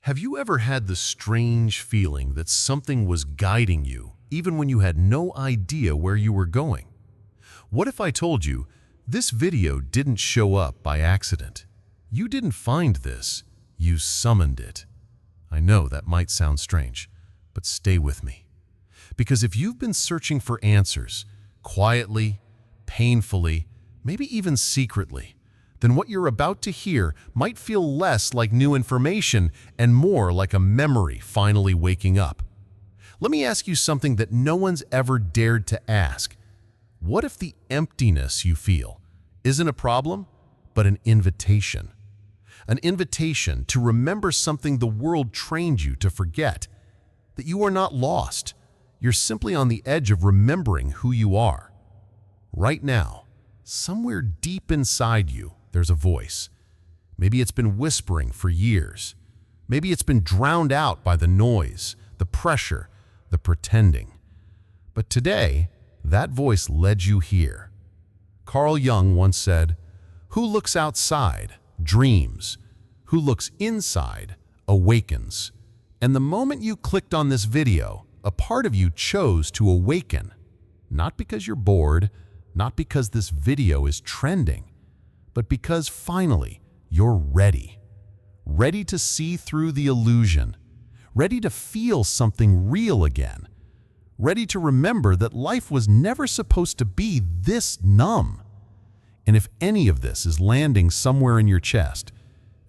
Have you ever had the strange feeling that something was guiding you, even when you had no idea where you were going? What if I told you this video didn't show up by accident? You didn't find this, you summoned it. I know that might sound strange, but stay with me. Because if you've been searching for answers, quietly, painfully, maybe even secretly, then what you're about to hear might feel less like new information and more like a memory finally waking up. Let me ask you something that no one's ever dared to ask. What if the emptiness you feel isn't a problem, but an invitation? An invitation to remember something the world trained you to forget. That you are not lost. You're simply on the edge of remembering who you are. Right now, somewhere deep inside you, there's a voice. Maybe it's been whispering for years. Maybe it's been drowned out by the noise, the pressure, the pretending. But today, that voice led you here. Carl Jung once said, "Who looks outside dreams. Who looks inside awakens." And the moment you clicked on this video, a part of you chose to awaken. Not because you're bored, not because this video is trending, but because finally you're ready. Ready to see through the illusion. Ready to feel something real again. Ready to remember that life was never supposed to be this numb. And if any of this is landing somewhere in your chest,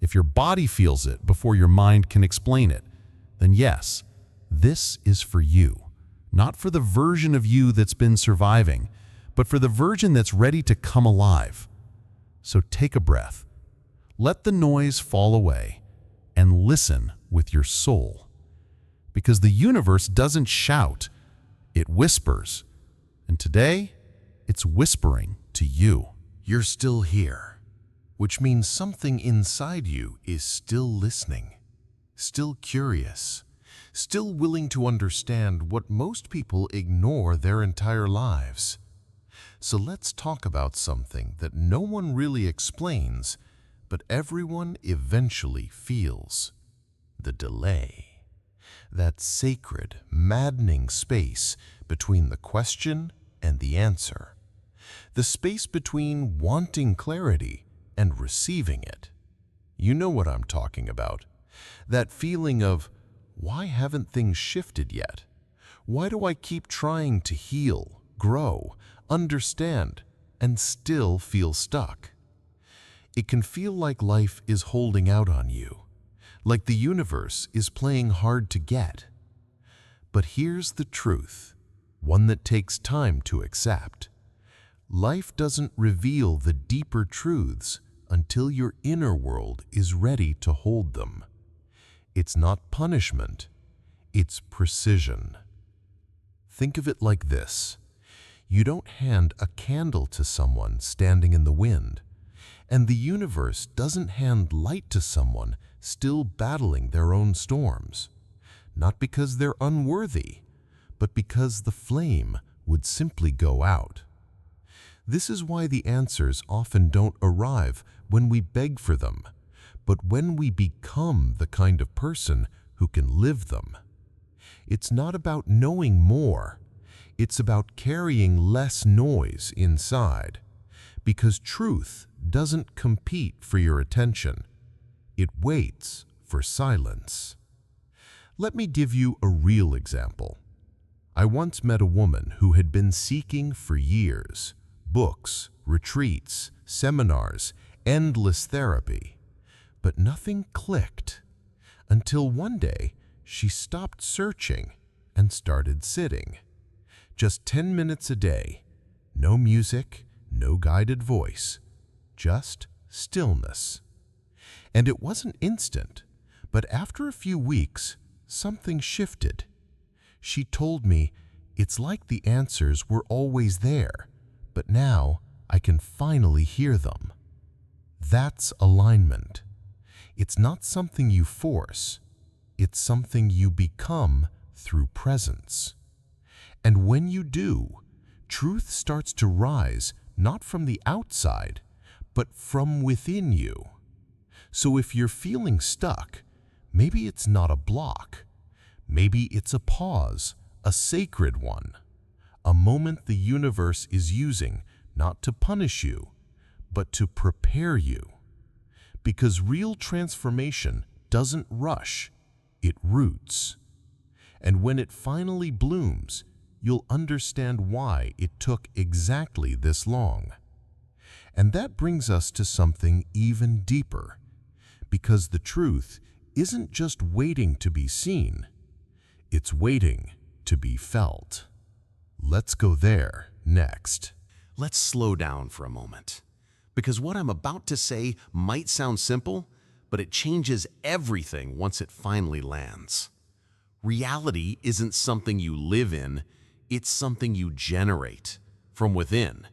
if your body feels it before your mind can explain it, then yes, this is for you. Not for the version of you that's been surviving, but for the version that's ready to come alive. So take a breath, let the noise fall away, and listen with your soul. Because the universe doesn't shout, it whispers. And today, it's whispering to you. You're still here, which means something inside you is still listening, still curious, still willing to understand what most people ignore their entire lives. So let's talk about something that no one really explains, but everyone eventually feels. The delay. That sacred, maddening space between the question and the answer. The space between wanting clarity and receiving it. You know what I'm talking about. That feeling of, why haven't things shifted yet? Why do I keep trying to heal, grow, understand, and still feel stuck? It can feel like life is holding out on you, like the universe is playing hard to get. But here's the truth, one that takes time to accept. Life doesn't reveal the deeper truths until your inner world is ready to hold them. It's not punishment, it's precision. Think of it like this. You don't hand a candle to someone standing in the wind, and the universe doesn't hand light to someone still battling their own storms. Not because they're unworthy, but because the flame would simply go out. This is why the answers often don't arrive when we beg for them, but when we become the kind of person who can live them. It's not about knowing more. It's about carrying less noise inside, because truth doesn't compete for your attention. It waits for silence. Let me give you a real example. I once met a woman who had been seeking for years, books, retreats, seminars, endless therapy, but nothing clicked until one day she stopped searching and started sitting. Just 10 minutes a day, no music, no guided voice, just stillness. And it wasn't instant, but after a few weeks, something shifted. She told me, it's like the answers were always there, but now I can finally hear them. That's alignment. It's not something you force, it's something you become through presence. And when you do, truth starts to rise not from the outside, but from within you. So if you're feeling stuck, Maybe it's not a block. Maybe it's a pause, a sacred one. A moment the universe is using not to punish you, but to prepare you. Because real transformation doesn't rush, it roots. And when it finally blooms, you'll understand why it took exactly this long. And that brings us to something even deeper, because the truth isn't just waiting to be seen, it's waiting to be felt. Let's go there next. Let's slow down for a moment, because what I'm about to say might sound simple, but it changes everything once it finally lands. Reality isn't something you live in, it's something you generate from within.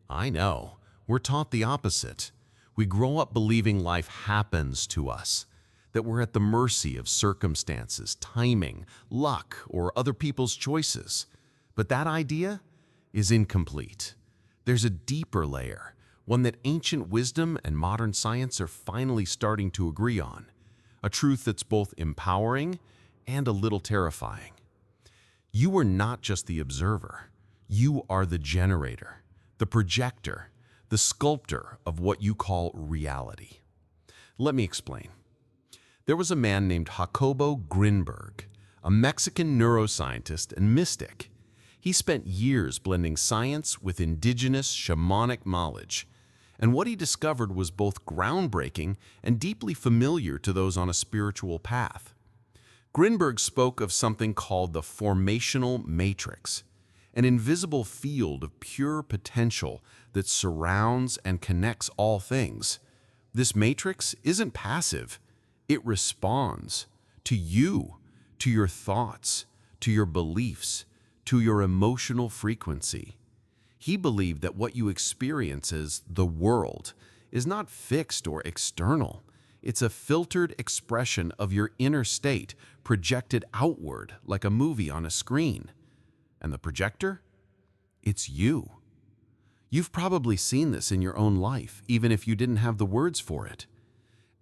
I know, we're taught the opposite. We grow up believing life happens to us, that we're at the mercy of circumstances, timing, luck, or other people's choices. But that idea is incomplete. There's a deeper layer, one that ancient wisdom and modern science are finally starting to agree on, a truth that's both empowering and a little terrifying. You are not just the observer. You are the generator, the projector, the sculptor of what you call reality. Let me explain. There was a man named Jacobo Grinberg, a Mexican neuroscientist and mystic. He spent years blending science with indigenous shamanic knowledge, and what he discovered was both groundbreaking and deeply familiar to those on a spiritual path. Grinberg spoke of something called the formational matrix, an invisible field of pure potential that surrounds and connects all things. This matrix isn't passive. It responds to you, to your thoughts, to your beliefs, to your emotional frequency. He believed that what you experience as the world is not fixed or external. It's a filtered expression of your inner state projected outward like a movie on a screen. And the projector? It's you. You've probably seen this in your own life, even if you didn't have the words for it.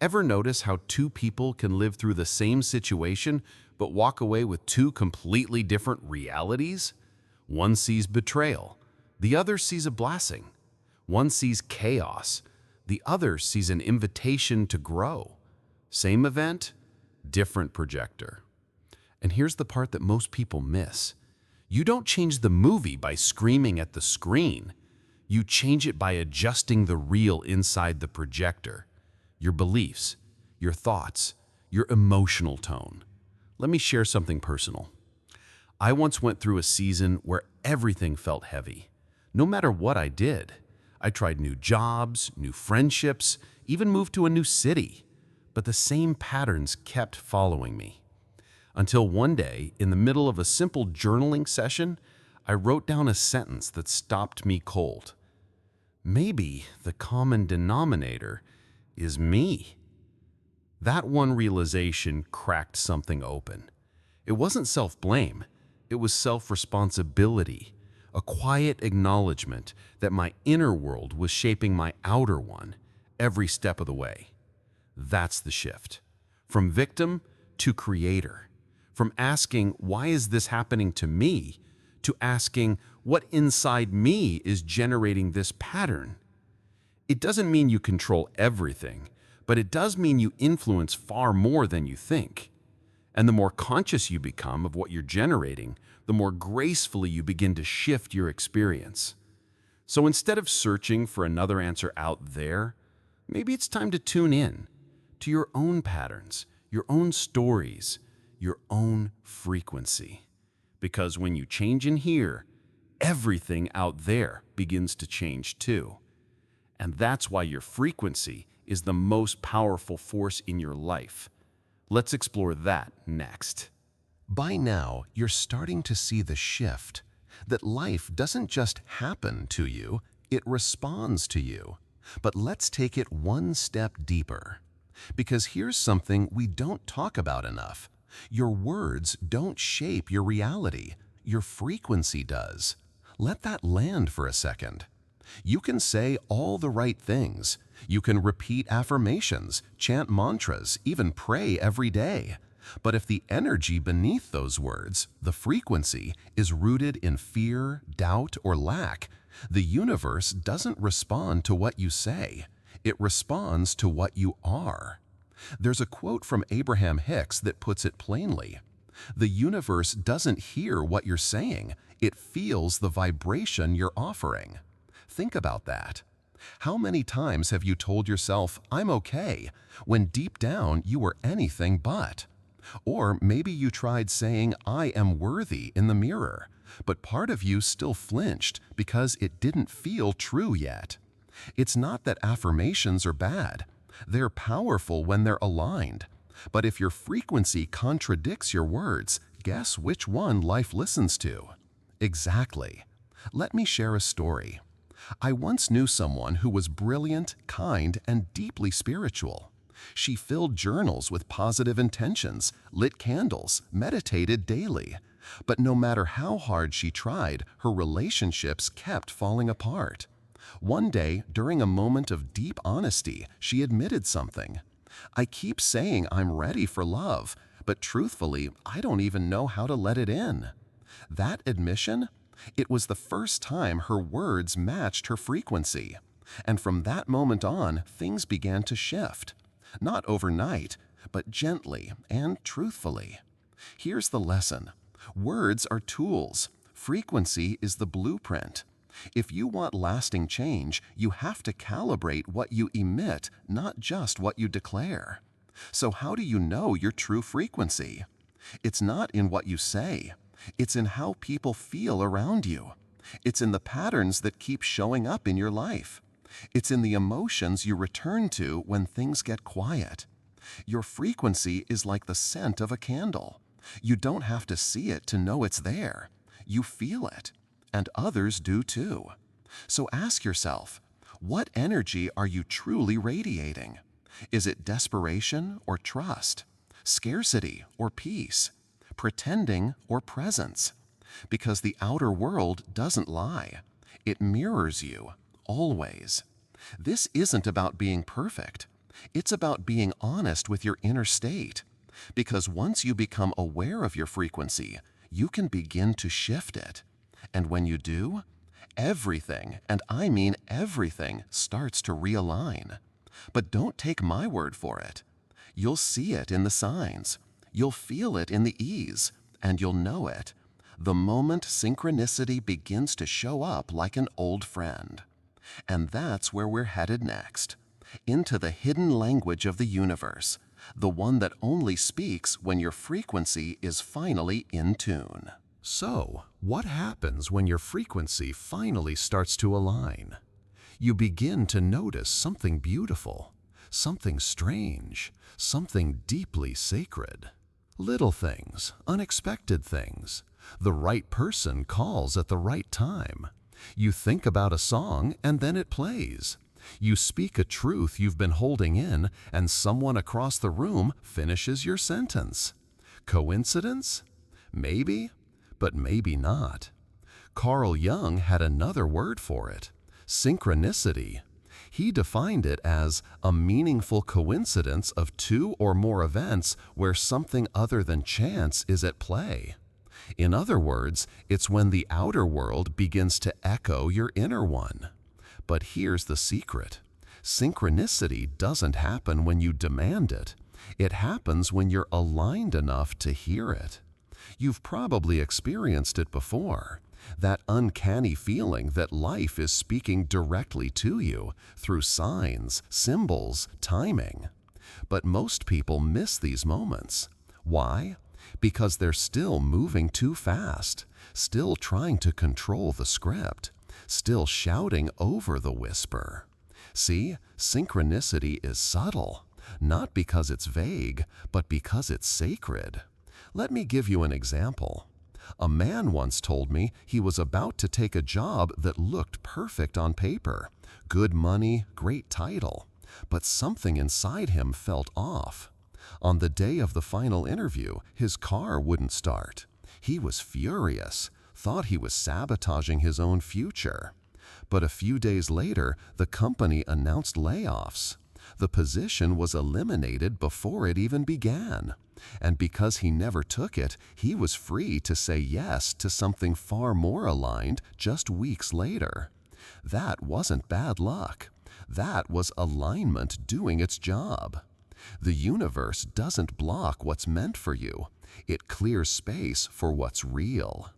Ever notice how two people can live through the same situation but walk away with two completely different realities? One sees betrayal, the other sees a blessing. One sees chaos, the other sees an invitation to grow. Same event, different projector. And here's the part that most people miss. You don't change the movie by screaming at the screen. You change it by adjusting the reel inside the projector. Your beliefs, your thoughts, your emotional tone. Let me share something personal. I once went through a season where everything felt heavy. No matter what I did. I tried new jobs, new friendships, even moved to a new city. But the same patterns kept following me. Until one day, in the middle of a simple journaling session, I wrote down a sentence that stopped me cold. Maybe the common denominator is me. That one realization cracked something open. It wasn't self-blame, it was self-responsibility, a quiet acknowledgement that my inner world was shaping my outer one every step of the way. That's the shift. From victim to creator. From asking, why is this happening to me, to asking, what inside me is generating this pattern? It doesn't mean you control everything, but it does mean you influence far more than you think. And the more conscious you become of what you're generating, the more gracefully you begin to shift your experience. So instead of searching for another answer out there, maybe it's time to tune in to your own patterns, your own stories, your own frequency. Because when you change in here, everything out there begins to change too. And that's why your frequency is the most powerful force in your life. Let's explore that next. By now, you're starting to see the shift, that life doesn't just happen to you, it responds to you. But let's take it one step deeper. Because here's something we don't talk about enough. Your words don't shape your reality. Your frequency does. Let that land for a second. You can say all the right things. You can repeat affirmations, chant mantras, even pray every day. But if the energy beneath those words, the frequency, is rooted in fear, doubt, or lack, the universe doesn't respond to what you say. It responds to what you are. There's a quote from Abraham Hicks that puts it plainly. The universe doesn't hear what you're saying. It feels the vibration you're offering. Think about that. How many times have you told yourself, "I'm okay," when deep down you were anything but? Or maybe you tried saying, "I am worthy" in the mirror, but part of you still flinched because it didn't feel true yet. It's not that affirmations are bad. They're powerful when they're aligned. But if your frequency contradicts your words, guess which one life listens to? Exactly. Let me share a story. I once knew someone who was brilliant, kind, and deeply spiritual. She filled journals with positive intentions, lit candles, meditated daily. But no matter how hard she tried, her relationships kept falling apart. One day, during a moment of deep honesty, she admitted something. "I keep saying I'm ready for love, but truthfully, I don't even know how to let it in." That admission? It was the first time her words matched her frequency. And from that moment on, things began to shift. Not overnight, but gently and truthfully. Here's the lesson. Words are tools. Frequency is the blueprint. If you want lasting change, you have to calibrate what you emit, not just what you declare. So how do you know your true frequency? It's not in what you say. It's in how people feel around you. It's in the patterns that keep showing up in your life. It's in the emotions you return to when things get quiet. Your frequency is like the scent of a candle. You don't have to see it to know it's there. You feel it. And others do too. So ask yourself, what energy are you truly radiating? Is it desperation or trust? Scarcity or peace? Pretending or presence? Because the outer world doesn't lie. It mirrors you, always. This isn't about being perfect. It's about being honest with your inner state. Because once you become aware of your frequency, you can begin to shift it. And when you do, everything, and I mean everything, starts to realign. But don't take my word for it. You'll see it in the signs. You'll feel it in the ease, and you'll know it the moment synchronicity begins to show up like an old friend. And that's where we're headed next, into the hidden language of the universe, the one that only speaks when your frequency is finally in tune. So, what happens when your frequency finally starts to align? You begin to notice something beautiful, something strange, something deeply sacred. Little things, unexpected things. The right person calls at the right time. You think about a song and then it plays. You speak a truth you've been holding in and someone across the room finishes your sentence. Coincidence? Maybe, but maybe not. Carl Jung had another word for it, synchronicity. He defined it as a meaningful coincidence of two or more events where something other than chance is at play. In other words, it's when the outer world begins to echo your inner one. But here's the secret. Synchronicity doesn't happen when you demand it. It happens when you're aligned enough to hear it. You've probably experienced it before. That uncanny feeling that life is speaking directly to you through signs, symbols, timing. But most people miss these moments. Why? Because they're still moving too fast, still trying to control the script, still shouting over the whisper. See, synchronicity is subtle, not because it's vague, but because it's sacred. Let me give you an example. A man once told me he was about to take a job that looked perfect on paper, good money, great title, but something inside him felt off. On the day of the final interview, his car wouldn't start. He was furious, thought he was sabotaging his own future. But a few days later, the company announced layoffs. The position was eliminated before it even began. And because he never took it, he was free to say yes to something far more aligned just weeks later. That wasn't bad luck. That was alignment doing its job. The universe doesn't block what's meant for you. It clears space for what's real.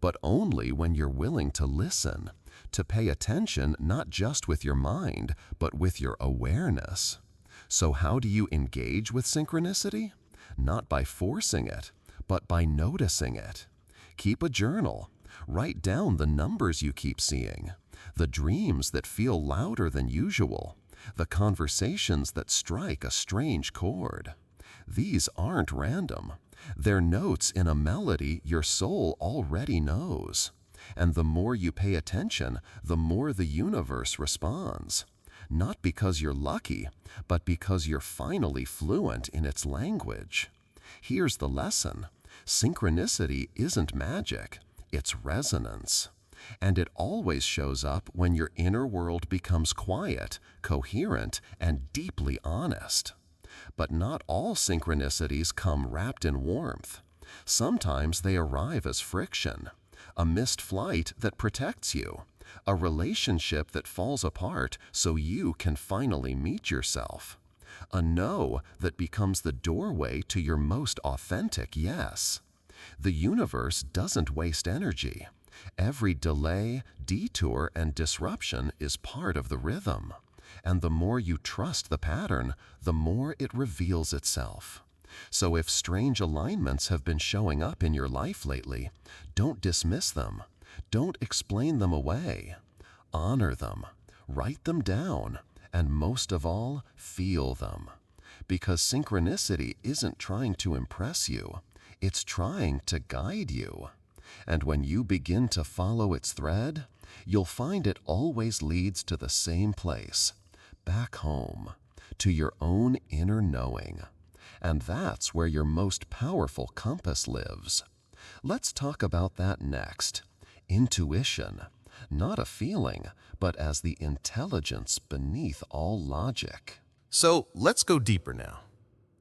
But only when you're willing to listen, to pay attention not just with your mind, but with your awareness. So how do you engage with synchronicity? Not by forcing it, but by noticing it. Keep a journal. Write down the numbers you keep seeing, the dreams that feel louder than usual, the conversations that strike a strange chord. These aren't random. They're notes in a melody your soul already knows. And the more you pay attention, the more the universe responds. Not because you're lucky, but because you're finally fluent in its language. Here's the lesson. Synchronicity isn't magic, it's resonance. And it always shows up when your inner world becomes quiet, coherent, and deeply honest. But not all synchronicities come wrapped in warmth. Sometimes they arrive as friction, a missed flight that protects you, a relationship that falls apart so you can finally meet yourself, a no that becomes the doorway to your most authentic yes. The universe doesn't waste energy. Every delay, detour, and disruption is part of the rhythm. And the more you trust the pattern, the more it reveals itself. So if strange alignments have been showing up in your life lately, don't dismiss them. Don't explain them away. Honor them. Write them down. And most of all, feel them. Because synchronicity isn't trying to impress you. It's trying to guide you. And when you begin to follow its thread, you'll find it always leads to the same place, back home, to your own inner knowing. And that's where your most powerful compass lives. Let's talk about that next. Intuition, not a feeling, but as the intelligence beneath all logic. So let's go deeper now.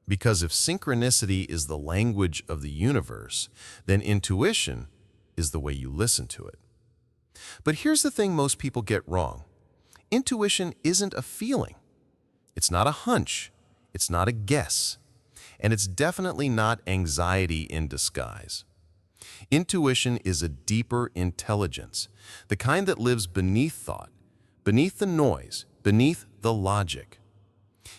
Because if synchronicity is the language of the universe, then intuition is the way you listen to it. But here's the thing most people get wrong. Intuition isn't a feeling. It's not a hunch. It's not a guess. And it's definitely not anxiety in disguise. Intuition is a deeper intelligence, the kind that lives beneath thought, beneath the noise, beneath the logic.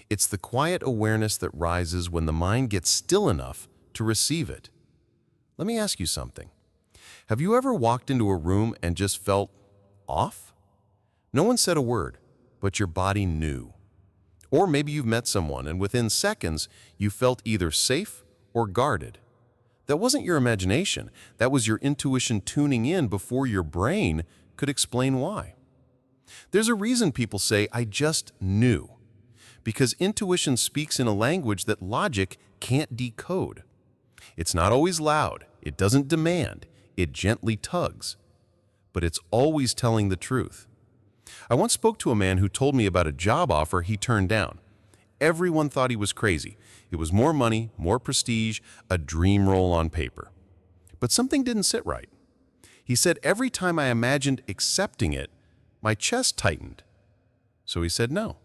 It's the quiet awareness that rises when the mind gets still enough to receive it. Let me ask you something. Have you ever walked into a room and just felt off? No one said a word, but your body knew. Or maybe you've met someone and within seconds you felt either safe or guarded. That wasn't your imagination. That was your intuition tuning in before your brain could explain why. There's a reason people say, "I just knew." Because intuition speaks in a language that logic can't decode. It's not always loud. It doesn't demand. It gently tugs. But it's always telling the truth. I once spoke to a man who told me about a job offer he turned down. Everyone thought he was crazy. It was more money, more prestige, a dream role on paper. But something didn't sit right. He said every time I imagined accepting it, my chest tightened. So he said no.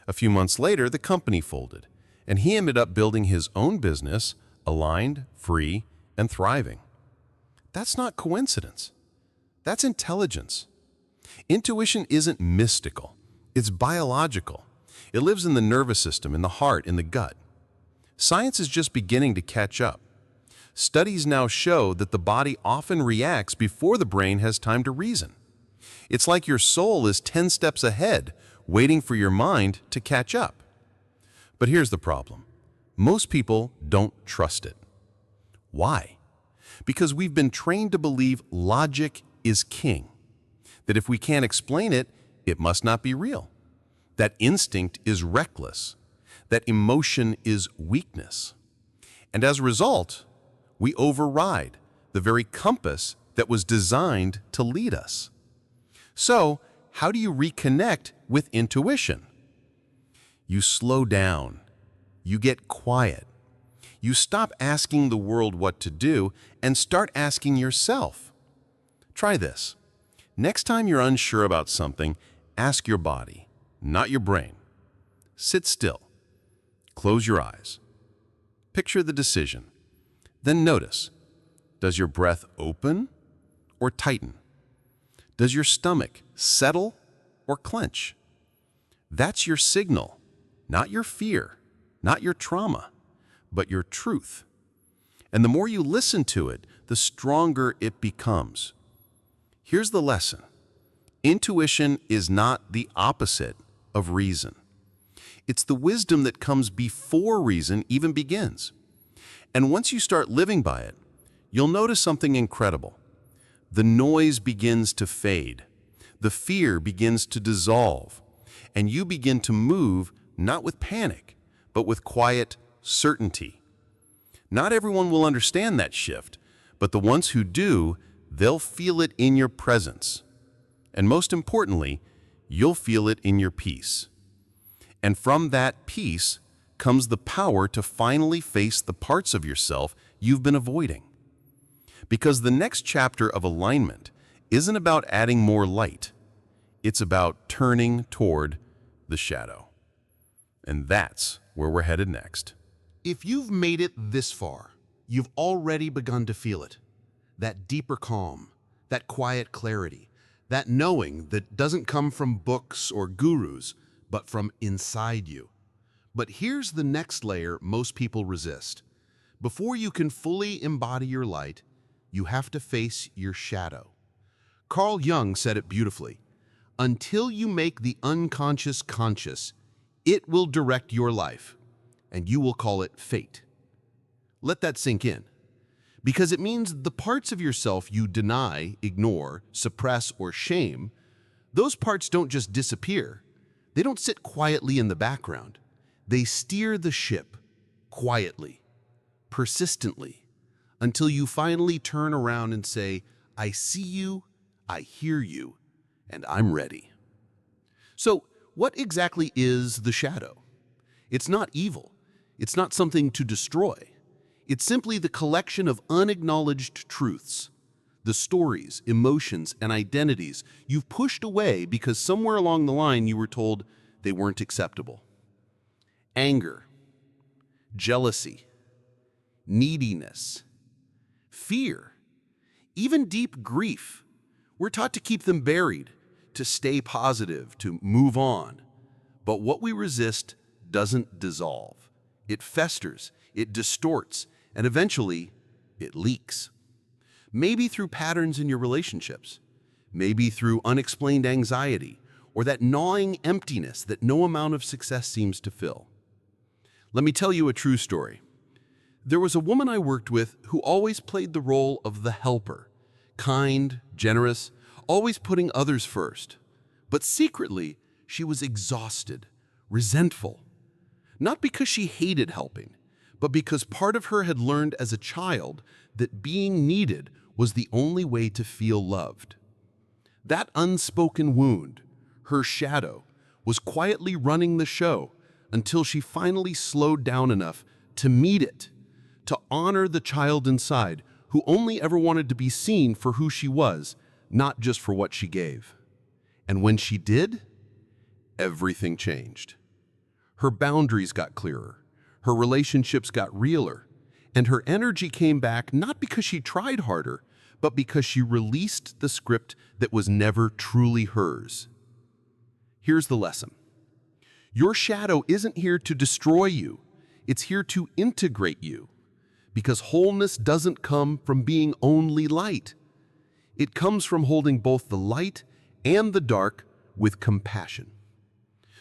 A few months later, the company folded, and he ended up building his own business, aligned, free, and thriving. That's not coincidence. That's intelligence. Intuition isn't mystical. It's biological. It lives in the nervous system, in the heart, in the gut. Science is just beginning to catch up. Studies now show that the body often reacts before the brain has time to reason. It's like your soul is 10 steps ahead, waiting for your mind to catch up. But here's the problem. Most people don't trust it. Why? Because we've been trained to believe logic is king. That if we can't explain it, it must not be real. That instinct is reckless. That emotion is weakness. And as a result, we override the very compass that was designed to lead us. So, how do you reconnect with intuition? You slow down. You get quiet. You stop asking the world what to do and start asking yourself. Try this. Next time you're unsure about something, ask your body, not your brain. Sit still. Close your eyes. Picture the decision. Then notice, does your breath open or tighten? Does your stomach settle or clench? That's your signal, not your fear, not your trauma, but your truth. And the more you listen to it, the stronger it becomes. Here's the lesson. Intuition is not the opposite of reason. It's the wisdom that comes before reason even begins. And once you start living by it, you'll notice something incredible. The noise begins to fade. The fear begins to dissolve. And you begin to move not with panic, but with quiet certainty. Not everyone will understand that shift, but the ones who do, they'll feel it in your presence. And most importantly, you'll feel it in your peace. And from that peace comes the power to finally face the parts of yourself you've been avoiding. Because the next chapter of alignment isn't about adding more light. It's about turning toward the shadow. And that's where we're headed next. If you've made it this far, you've already begun to feel it. That deeper calm, that quiet clarity, that knowing that doesn't come from books or gurus, but from inside you. But here's the next layer most people resist. Before you can fully embody your light, you have to face your shadow. Carl Jung said it beautifully. Until you make the unconscious conscious, it will direct your life, and you will call it fate. Let that sink in, because it means the parts of yourself you deny, ignore, suppress, or shame, those parts don't just disappear. They don't sit quietly in the background. They steer the ship quietly, persistently, until you finally turn around and say, I see you, I hear you, and I'm ready. So, what exactly is the shadow? It's not evil. It's not something to destroy. It's simply the collection of unacknowledged truths, the stories, emotions, and identities you've pushed away because somewhere along the line you were told they weren't acceptable. Anger, jealousy, neediness, fear, even deep grief. We're taught to keep them buried, to stay positive, to move on. But what we resist doesn't dissolve. It festers, it distorts, and eventually it leaks. Maybe through patterns in your relationships, maybe through unexplained anxiety, or that gnawing emptiness that no amount of success seems to fill. Let me tell you a true story. There was a woman I worked with who always played the role of the helper, kind, generous, always putting others first. But secretly, she was exhausted, resentful. Not because she hated helping, but because part of her had learned as a child that being needed was the only way to feel loved. That unspoken wound, her shadow, was quietly running the show until she finally slowed down enough to meet it, to honor the child inside who only ever wanted to be seen for who she was, not just for what she gave. And when she did, everything changed. Her boundaries got clearer, her relationships got realer, and her energy came back not because she tried harder, but because she released the script that was never truly hers. Here's the lesson. Your shadow isn't here to destroy you. It's here to integrate you. Because wholeness doesn't come from being only light. It comes from holding both the light and the dark with compassion.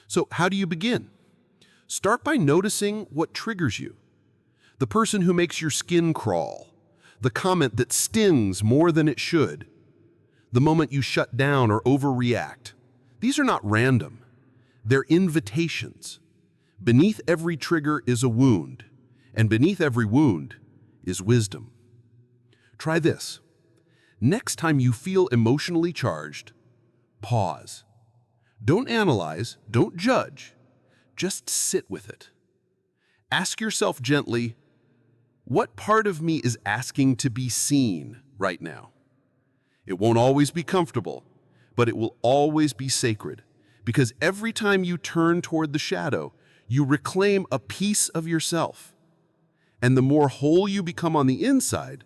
So how do you begin? Start by noticing what triggers you. The person who makes your skin crawl. The comment that stings more than it should. The moment you shut down or overreact. These are not random. They're invitations. Beneath every trigger is a wound, and beneath every wound is wisdom. Try this. Next time you feel emotionally charged, Pause. Don't analyze, don't judge. Just sit with it. Ask yourself gently, what part of me is asking to be seen right now? It won't always be comfortable, but it will always be sacred, because every time you turn toward the shadow, you reclaim a piece of yourself. And the more whole you become on the inside,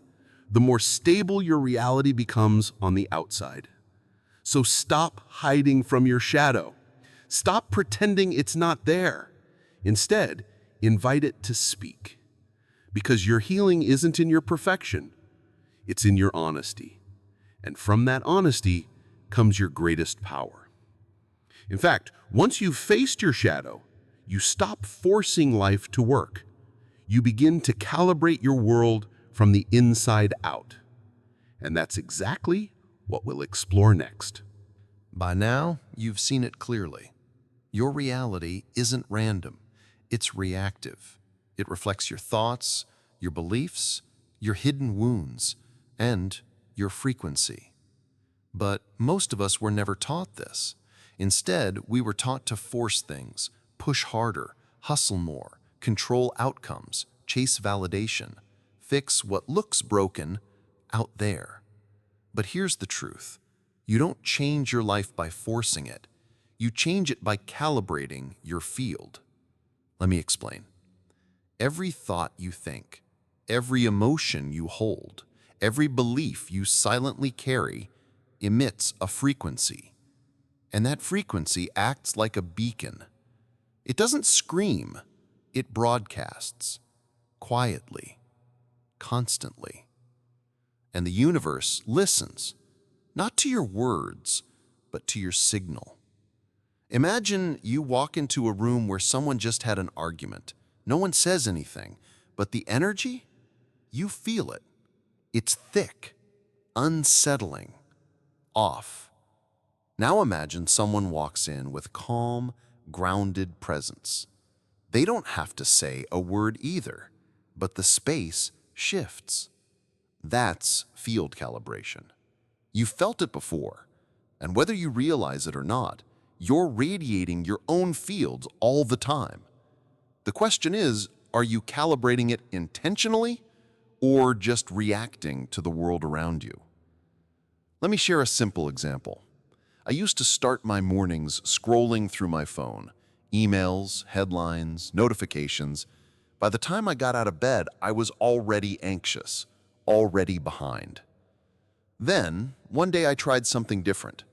the more stable your reality becomes on the outside. So stop hiding from your shadow. Stop pretending it's not there. Instead, invite it to speak. Because your healing isn't in your perfection, it's in your honesty. And from that honesty comes your greatest power. In fact, once you've faced your shadow, you stop forcing life to work. You begin to calibrate your world from the inside out. And that's exactly what we'll explore next. By now, you've seen it clearly. Your reality isn't random. It's reactive. It reflects your thoughts, your beliefs, your hidden wounds, and your frequency. But most of us were never taught this. Instead, we were taught to force things, push harder, hustle more, control outcomes, chase validation, fix what looks broken out there. But here's the truth. You don't change your life by forcing it. You change it by calibrating your field. Let me explain. Every thought you think, every emotion you hold, every belief you silently carry emits a frequency. And that frequency acts like a beacon. It doesn't scream, it broadcasts, quietly, constantly. And the universe listens, not to your words, but to your signal. Imagine you walk into a room where someone just had an argument. No one says anything, but the energy, you feel it. It's thick, unsettling, off. Now imagine someone walks in with calm, grounded presence. They don't have to say a word either, but the space shifts. That's field calibration. You felt it before, and whether you realize it or not, you're radiating your own fields all the time. The question is, are you calibrating it intentionally or just reacting to the world around you? Let me share a simple example. I used to start my mornings scrolling through my phone, emails, headlines, notifications. By the time I got out of bed, I was already anxious, already behind. Then, one day I tried something different.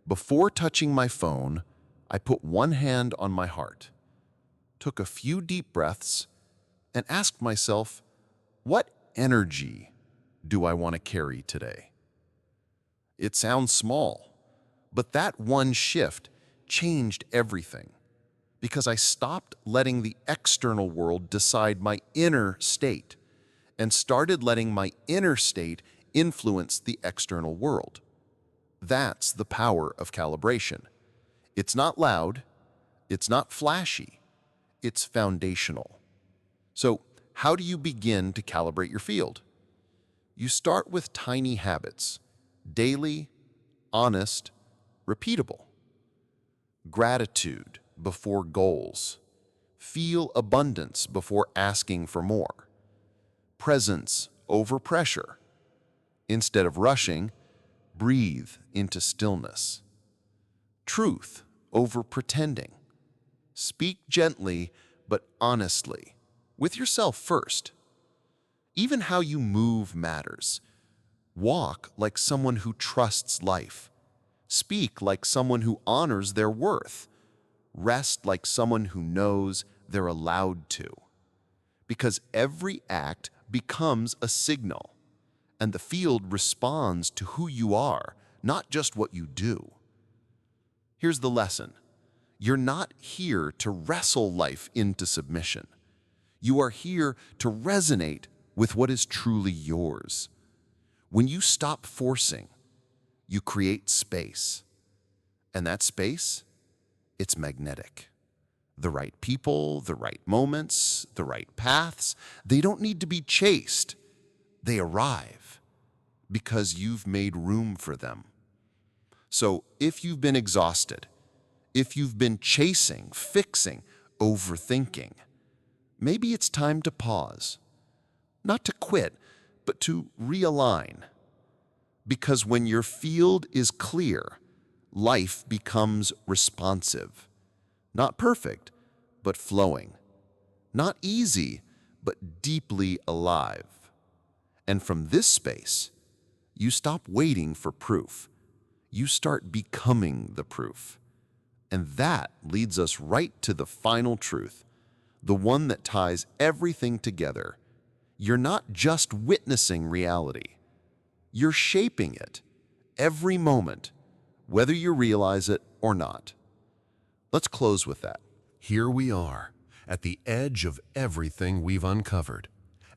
Before touching my phone, I put one hand on my heart, took a few deep breaths, and asked myself, what energy do I want to carry today? It sounds small, but that one shift changed everything because I stopped letting the external world decide my inner state and started letting my inner state influence the external world. That's the power of calibration. It's not loud, it's not flashy, it's foundational. So, how do you begin to calibrate your field? You start with tiny habits, daily, honest, repeatable. Gratitude before goals. Feel abundance before asking for more. Presence over pressure. Instead of rushing, breathe into stillness. Truth over pretending. Speak gently but honestly, with yourself first. Even how you move matters. Walk like someone who trusts life. Speak like someone who honors their worth. Rest like someone who knows they're allowed to. Because every act becomes a signal, and the field responds to who you are, not just what you do. Here's the lesson. You're not here to wrestle life into submission. You are here to resonate with what is truly yours. When you stop forcing, you create space. And that space, it's magnetic. The right people, the right moments, the right paths, they don't need to be chased. They arrive because you've made room for them. So if you've been exhausted, if you've been chasing, fixing, overthinking, maybe it's time to pause. Not to quit, but to realign. Because when your field is clear, life becomes responsive. Not perfect, but flowing. Not easy, but deeply alive. And from this space, you stop waiting for proof. You start becoming the proof. And that leads us right to the final truth, the one that ties everything together. You're not just witnessing reality. You're shaping it every moment, whether you realize it or not. Let's close with that. Here we are, at the edge of everything we've uncovered.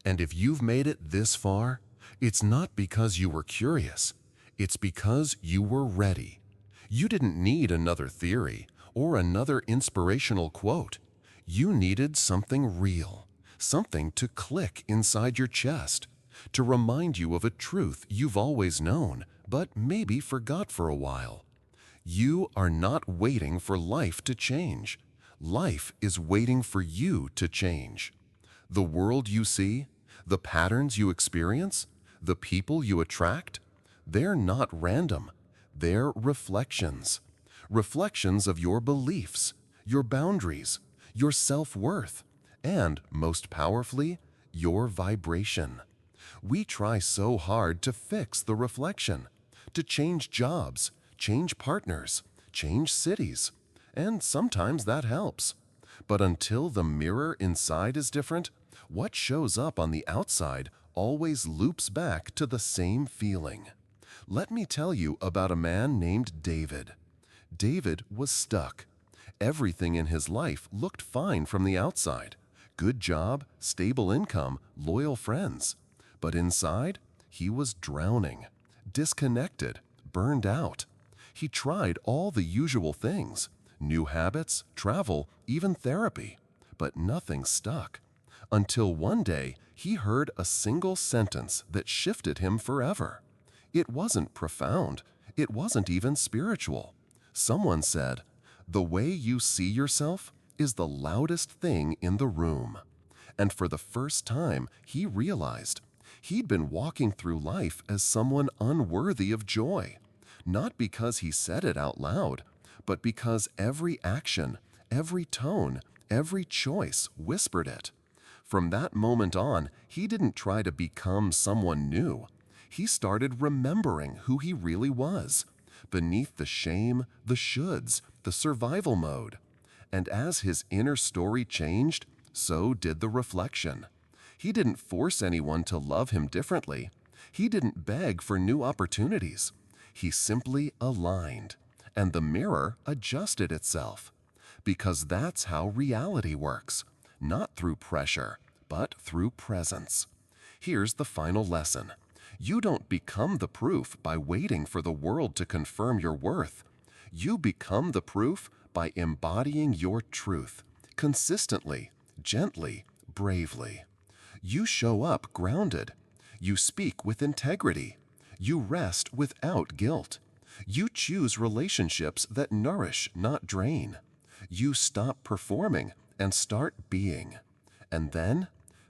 And if you've made it this far, it's not because you were curious. It's because you were ready. You didn't need another theory or another inspirational quote. You needed something real, something to click inside your chest, to remind you of a truth you've always known, but maybe forgot for a while. You are not waiting for life to change. Life is waiting for you to change. The world you see, the patterns you experience, the people you attract, they're not random. They're reflections. Reflections of your beliefs, your boundaries, your self-worth, and, most powerfully, your vibration. We try so hard to fix the reflection, to change jobs, change partners, change cities, and sometimes that helps. But until the mirror inside is different, what shows up on the outside always loops back to the same feeling. Let me tell you about a man named David. David was stuck. Everything in his life looked fine from the outside. Good job, stable income, loyal friends. But inside, he was drowning, disconnected, burned out. He tried all the usual things, new habits, travel, even therapy, but nothing stuck. Until one day, he heard a single sentence that shifted him forever. It wasn't profound. It wasn't even spiritual. Someone said, "The way you see yourself is the loudest thing in the room." And for the first time, he realized he'd been walking through life as someone unworthy of joy, not because he said it out loud, but because every action, every tone, every choice whispered it. From that moment on, he didn't try to become someone new. He started remembering who he really was, beneath the shame, the shoulds, the survival mode. And as his inner story changed, so did the reflection. He didn't force anyone to love him differently. He didn't beg for new opportunities. He simply aligned, and the mirror adjusted itself. Because that's how reality works, not through pressure, but through presence. Here's the final lesson. You don't become the proof by waiting for the world to confirm your worth. You become the proof by embodying your truth, consistently, gently, bravely. You show up grounded. You speak with integrity. You rest without guilt. You choose relationships that nourish, not drain. You stop performing and start being. And then,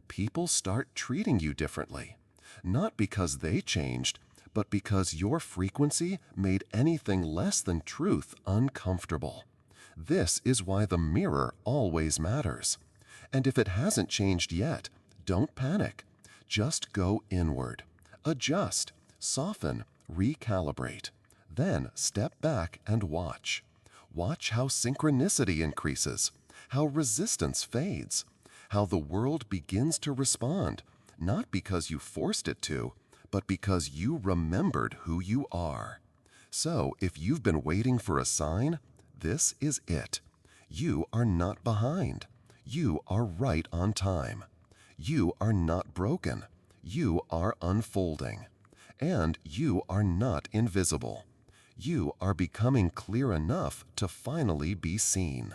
people start treating you differently. Not because they changed, but because your frequency made anything less than truth uncomfortable. This is why the mirror always matters. And if it hasn't changed yet, don't panic. Just go inward. Adjust, soften, recalibrate. Then step back and watch. Watch how synchronicity increases, how resistance fades, how the world begins to respond, not because you forced it to, but because you remembered who you are. So if you've been waiting for a sign, this is it. You are not behind. You are right on time. You are not broken. You are unfolding. And you are not invisible. You are becoming clear enough to finally be seen.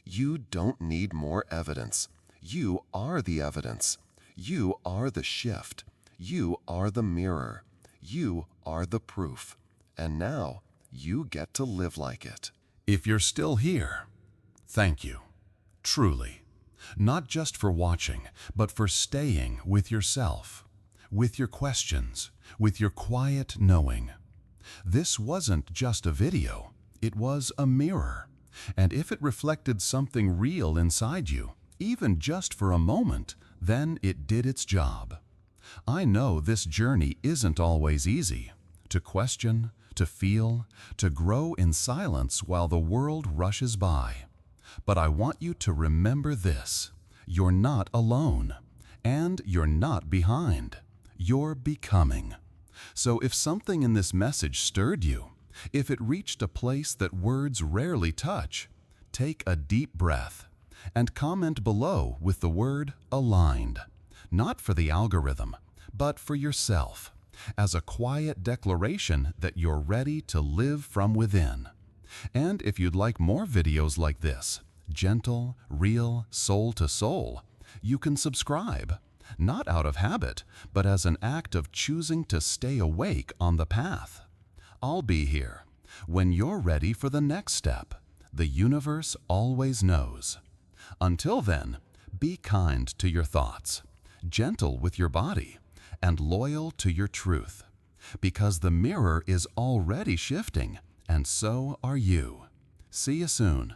You don't need more evidence. You are the evidence. You are the shift. You are the mirror. You are the proof. And now, You get to live like it. If you're still here, thank you. Truly. Not just for watching, but for staying with yourself, with your questions, with your quiet knowing. This wasn't just a video, it was a mirror. And if it reflected something real inside you, even just for a moment, then it did its job. I know this journey isn't always easy. To question, to feel, to grow in silence while the world rushes by. But I want you to remember this. You're not alone. And you're not behind. You're becoming. So if something in this message stirred you, if it reached a place that words rarely touch, take a deep breath and comment below with the word aligned. Not for the algorithm, but for yourself, as a quiet declaration that you're ready to live from within. And if you'd like more videos like this, gentle, real, soul to soul, you can subscribe, not out of habit, but as an act of choosing to stay awake on the path. I'll be here when you're ready for the next step. The universe always knows. Until then, be kind to your thoughts, gentle with your body, and loyal to your truth, because the mirror is already shifting, and so are you. See you soon.